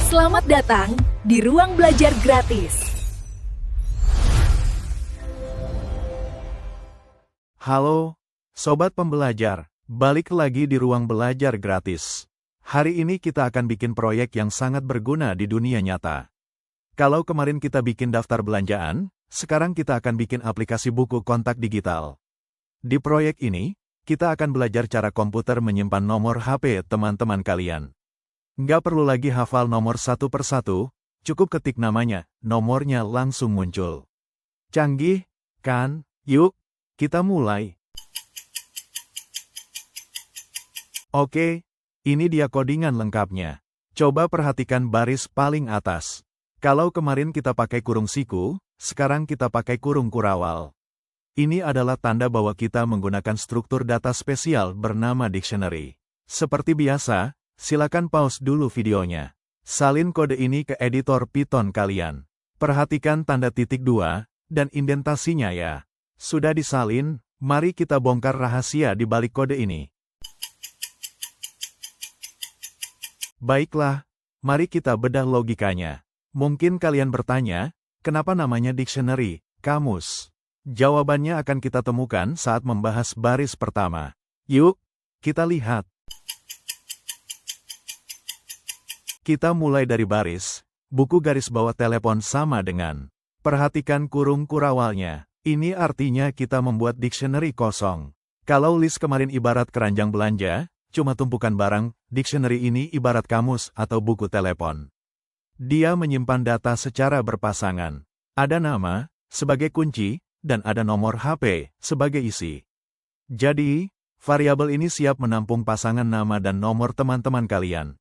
Selamat datang di Ruang Belajar Gratis. Halo, Sobat Pembelajar. Balik lagi di Ruang Belajar Gratis. Hari ini kita akan bikin proyek yang sangat berguna di dunia nyata. Kalau kemarin kita bikin daftar belanjaan, sekarang kita akan bikin aplikasi buku kontak digital. Di proyek ini, kita akan belajar cara komputer menyimpan nomor HP teman-teman kalian. Nggak perlu lagi hafal nomor satu persatu, cukup ketik namanya, nomornya langsung muncul. Canggih, kan? Yuk, kita mulai. Oke, ini dia codingan lengkapnya. Coba perhatikan baris paling atas. Kalau kemarin kita pakai kurung siku, sekarang kita pakai kurung kurawal. Ini adalah tanda bahwa kita menggunakan struktur data spesial bernama dictionary. Seperti biasa, silakan pause dulu videonya. Salin kode ini ke editor Python kalian. Perhatikan tanda titik 2 dan indentasinya ya. Sudah disalin, mari kita bongkar rahasia di balik kode ini. Baiklah, mari kita bedah logikanya. Mungkin kalian bertanya, kenapa namanya dictionary, kamus? Jawabannya akan kita temukan saat membahas baris pertama. Yuk, kita lihat. Kita mulai dari baris, buku garis bawah telepon sama dengan. Perhatikan kurung kurawalnya. Ini artinya kita membuat dictionary kosong. Kalau list kemarin ibarat keranjang belanja, cuma tumpukan barang, dictionary ini ibarat kamus atau buku telepon. Dia menyimpan data secara berpasangan. Ada nama, sebagai kunci, dan ada nomor HP, sebagai isi. Jadi, variabel ini siap menampung pasangan nama dan nomor teman-teman kalian.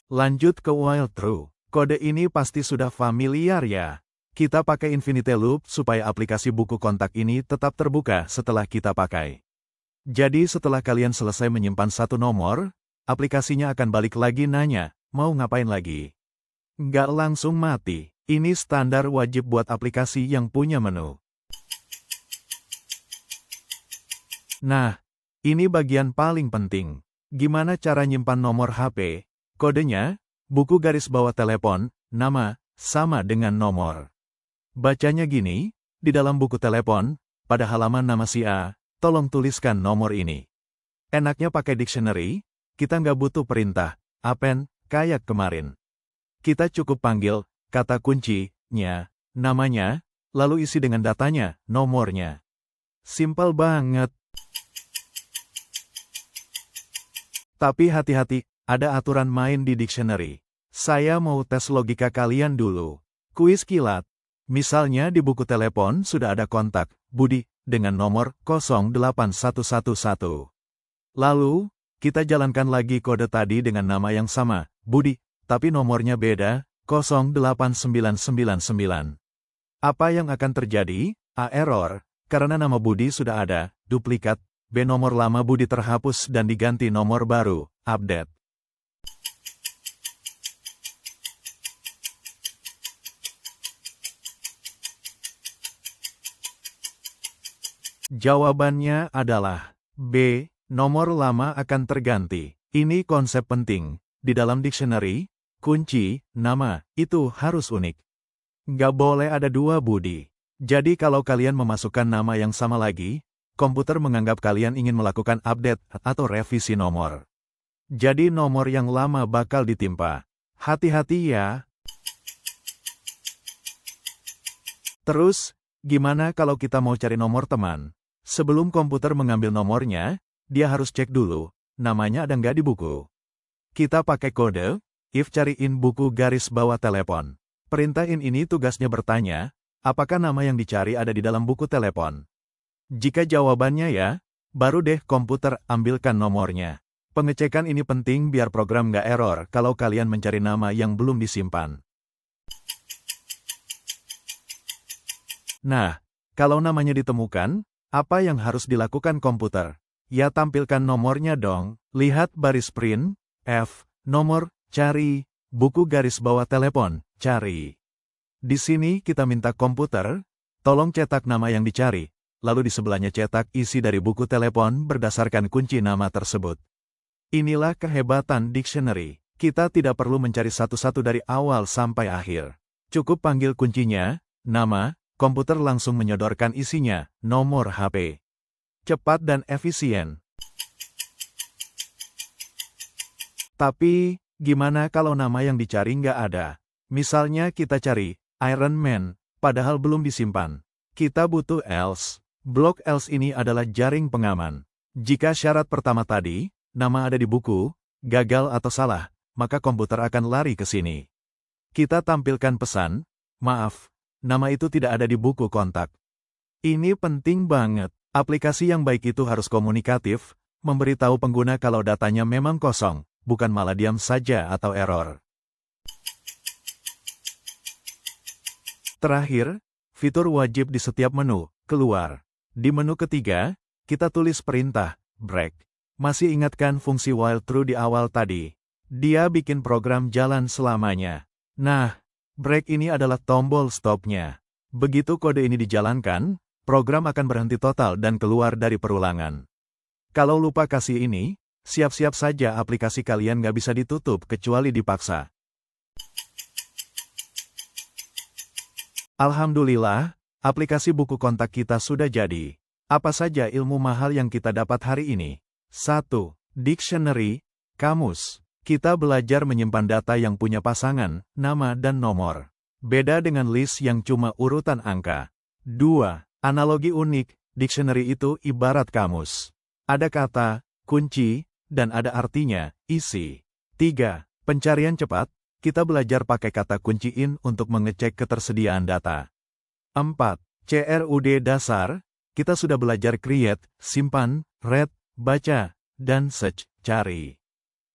Lanjut ke while true. Kode ini pasti sudah familiar ya. Kita pakai infinite loop supaya aplikasi buku kontak ini tetap terbuka setelah kita pakai. Jadi setelah kalian selesai menyimpan satu nomor, aplikasinya akan balik lagi nanya, mau ngapain lagi? Nggak langsung mati. Ini standar wajib buat aplikasi yang punya menu. Nah, ini bagian paling penting. Gimana cara nyimpan nomor HP? Kodenya, buku garis bawah telepon, nama, sama dengan nomor. Bacanya gini, di dalam buku telepon, pada halaman nama si A, tolong tuliskan nomor ini. Enaknya pakai dictionary, kita nggak butuh perintah, append, kayak kemarin. Kita cukup panggil, kata kuncinya, namanya, lalu isi dengan datanya, nomornya. Simple banget. Tapi hati-hati, ada aturan main di dictionary. Saya mau tes logika kalian dulu. Kuis kilat. Misalnya di buku telepon sudah ada kontak, Budi, dengan nomor 08111. Lalu, kita jalankan lagi kode tadi dengan nama yang sama, Budi, tapi nomornya beda, 08999. Apa yang akan terjadi? A. Error, karena nama Budi sudah ada, duplikat. B. Nomor lama Budi terhapus dan diganti nomor baru, update. Jawabannya adalah B. Nomor lama akan terganti. Ini konsep penting. Di dalam dictionary, kunci, nama, itu harus unik. Nggak boleh ada dua Budi. Jadi kalau kalian memasukkan nama yang sama lagi, komputer menganggap kalian ingin melakukan update atau revisi nomor. Jadi nomor yang lama bakal ditimpa. Hati-hati ya. Terus, gimana kalau kita mau cari nomor teman? Sebelum komputer mengambil nomornya, dia harus cek dulu, namanya ada nggak di buku. Kita pakai kode, if cariin buku garis bawah telepon. Perintah ini tugasnya bertanya, apakah nama yang dicari ada di dalam buku telepon? Jika jawabannya ya, baru deh komputer ambilkan nomornya. Pengecekan ini penting biar program nggak error kalau kalian mencari nama yang belum disimpan. Nah, kalau namanya ditemukan, apa yang harus dilakukan komputer? Ya tampilkan nomornya dong. Lihat baris print, F, nomor, cari, buku garis bawah telepon, cari. Di sini kita minta komputer, tolong cetak nama yang dicari, lalu di sebelahnya cetak isi dari buku telepon berdasarkan kunci nama tersebut. Inilah kehebatan dictionary. Kita tidak perlu mencari satu-satu dari awal sampai akhir. Cukup panggil kuncinya, nama, komputer langsung menyodorkan isinya, nomor HP. Cepat dan efisien. Tapi, gimana kalau nama yang dicari nggak ada? Misalnya kita cari Iron Man, padahal belum disimpan. Kita butuh else. Blok else ini adalah jaring pengaman. Jika syarat pertama tadi, nama ada di buku, gagal atau salah, maka komputer akan lari ke sini. Kita tampilkan pesan, maaf, nama itu tidak ada di buku kontak. Ini penting banget. Aplikasi yang baik itu harus komunikatif, memberitahu pengguna kalau datanya memang kosong, bukan malah diam saja atau error. Terakhir, fitur wajib di setiap menu, keluar. Di menu ketiga, kita tulis perintah, break. Masih ingatkan fungsi while true di awal tadi? Dia bikin program jalan selamanya. Nah, break ini adalah tombol stopnya. Begitu kode ini dijalankan, program akan berhenti total dan keluar dari perulangan. Kalau lupa kasih ini, siap-siap saja aplikasi kalian nggak bisa ditutup kecuali dipaksa. Alhamdulillah, aplikasi buku kontak kita sudah jadi. Apa saja ilmu mahal yang kita dapat hari ini? 1. Dictionary, kamus. Kita belajar menyimpan data yang punya pasangan, nama dan nomor. Beda dengan list yang cuma urutan angka. 2. Analogi unik, dictionary itu ibarat kamus. Ada kata, kunci, dan ada artinya, isi. 3. Pencarian cepat, kita belajar pakai kata kunci in untuk mengecek ketersediaan data. 4. CRUD dasar, kita sudah belajar create, simpan, read, baca, dan search, cari.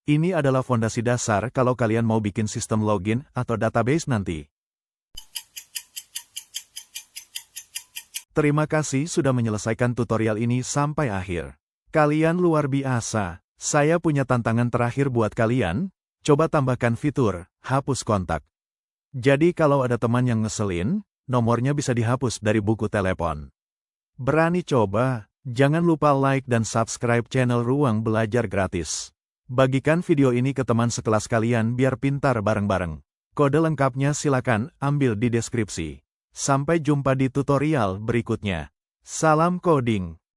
Ini adalah fondasi dasar kalau kalian mau bikin sistem login atau database nanti. Terima kasih sudah menyelesaikan tutorial ini sampai akhir. Kalian luar biasa. Saya punya tantangan terakhir buat kalian, coba tambahkan fitur, hapus kontak. Jadi kalau ada teman yang ngeselin, nomornya bisa dihapus dari buku telepon. Berani coba? Jangan lupa like dan subscribe channel Ruang Belajar Gratis. Bagikan video ini ke teman sekelas kalian biar pintar bareng-bareng. Kode lengkapnya silakan ambil di deskripsi. Sampai jumpa di tutorial berikutnya. Salam coding.